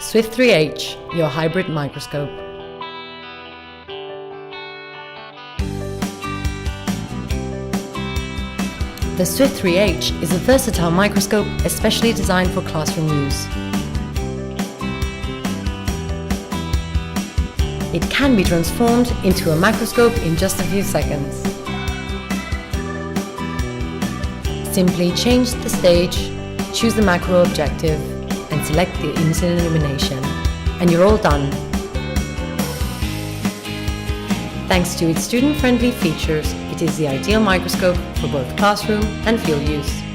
Swift 3H, your hybrid microscope. The Swift 3H is a versatile microscope especially designed for classroom use. It can be transformed into a macroscope in just a few seconds. Simply change the stage, choose the macro objective, and select the instant illumination, and you're all done. Thanks to its student-friendly features, it is the ideal microscope for both classroom and field use.